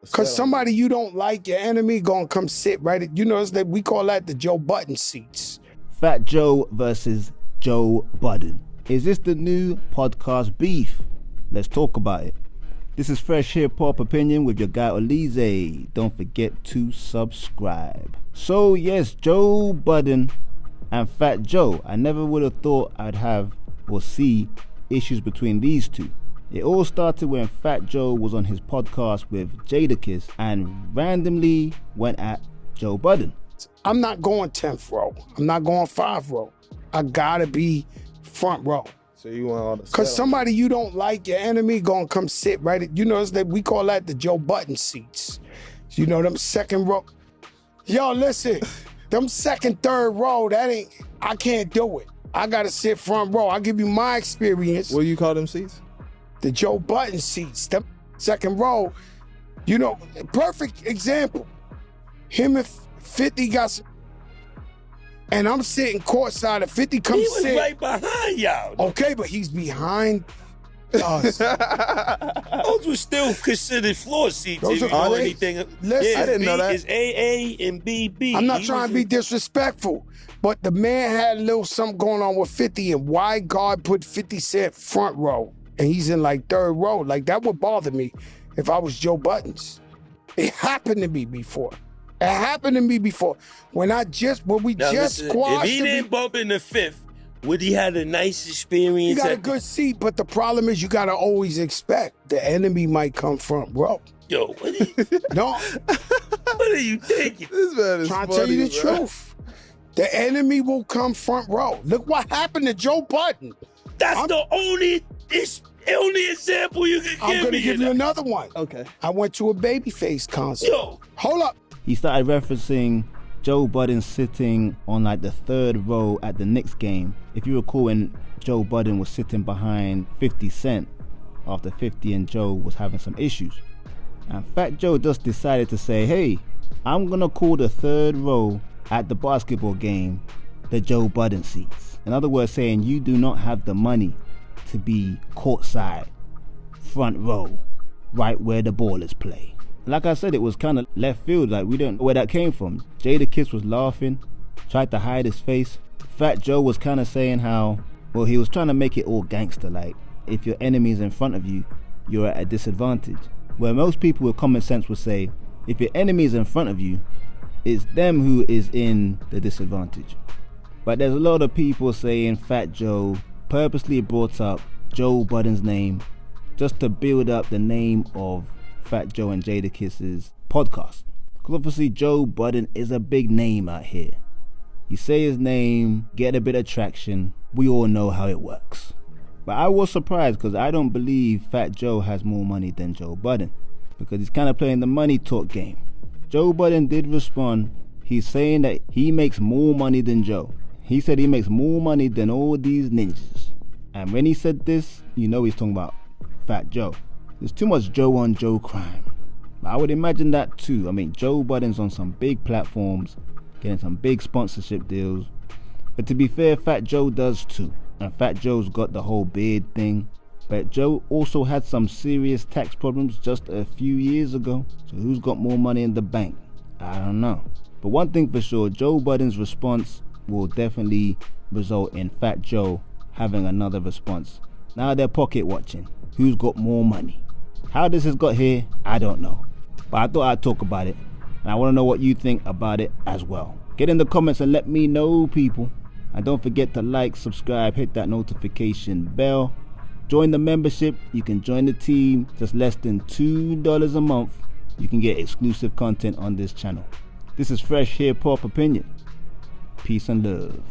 Because somebody you don't like, your enemy, gonna come sit right at, we call that the Joe Budden seats. Fat Joe versus Joe Budden. Is this the new podcast beef? Let's talk about it. This is Fresh Hiphop Opinion with your guy Olize. Don't forget to subscribe. So yes, Joe Budden and Fat Joe. I never would have thought I'd have or see issues between these two. It all started when Fat Joe was on his podcast with Jadakiss and randomly went at Joe Budden. I'm not going 10th row. I'm not going 5th row. I gotta be front row. So you want all the Because somebody you don't like, your enemy, gonna come sit right at, we call that the Joe Budden seats. Them second row. Yo, listen, them second, third row, I can't do it. I gotta sit front row. I'll give you my experience. What do you call them seats? The Joe Budden seats, the second row. Perfect example. Him and 50 got some, and I'm sitting courtside, and 50 comes sit. He was right behind y'all. Okay, but he's behind us. Those were still considered floor seats. Those if are you know great. anything. Listen, I didn't know that. It's AA and BB. I'm not trying to be disrespectful, but the man had a little something going on with 50, and why God put 50 Cent front row, and he's in like third row. Like, that would bother me if I was Joe Budden's. It happened to me before. When we just squashed if he didn't bump in the 5th, would he had a nice experience? You got a good seat, but the problem is you got to always expect the enemy might come front row. Yo, what are you, No, what are you thinking? This man is trying to funny, tell you the bro. truth. The enemy will come front row. Look what happened to Joe Budden. That's the only example you can give me. I'm going to give you another one. Okay. I went to a Babyface concert. Yo. Hold up. He started referencing Joe Budden sitting on like the third row at the Knicks game. If you recall, when Joe Budden was sitting behind 50 Cent after 50 and Joe was having some issues. And Fat Joe just decided to say, hey, I'm gonna call the third row at the basketball game the Joe Budden seats. In other words, saying you do not have the money to be courtside, front row, right where the ballers play. Like I said, it was kind of left field, like we don't know where that came from. Jadakiss was laughing, tried to hide his face. Fat Joe was kind of saying how, well, he was trying to make it all gangster, like if your enemy's in front of you, you're at a disadvantage. Where most people with common sense would say, if your enemy's in front of you, it's them who is in the disadvantage. But there's a lot of people saying Fat Joe purposely brought up Joe Budden's name just to build up the name of Fat Joe and Jadakiss's podcast. Because obviously Joe Budden is a big name out here. You say his name, get a bit of traction, we all know how it works. But I was surprised because I don't believe Fat Joe has more money than Joe Budden, because he's kind of playing the money talk game. Joe Budden did respond. He's saying that he makes more money than Joe. He said he makes more money than all these ninjas. And when he said this, you know he's talking about Fat Joe. There's too much Joe on Joe crime. I would imagine that too. I mean, Joe Budden's on some big platforms, getting some big sponsorship deals. But to be fair, Fat Joe does too. And Fat Joe's got the whole beard thing. But Joe also had some serious tax problems just a few years ago. So who's got more money in the bank? I don't know. But one thing for sure, Joe Budden's response will definitely result in Fat Joe having another response. Now they're pocket watching. Who's got more money? How this has got here, I don't know. But I thought I'd talk about it. And I want to know what you think about it as well. Get in the comments and let me know, people. And don't forget to like, subscribe, hit that notification bell. Join the membership. You can join the team. Just less than $2 a month. You can get exclusive content on this channel. This is Fresh Hiphop Opinion. Peace and love.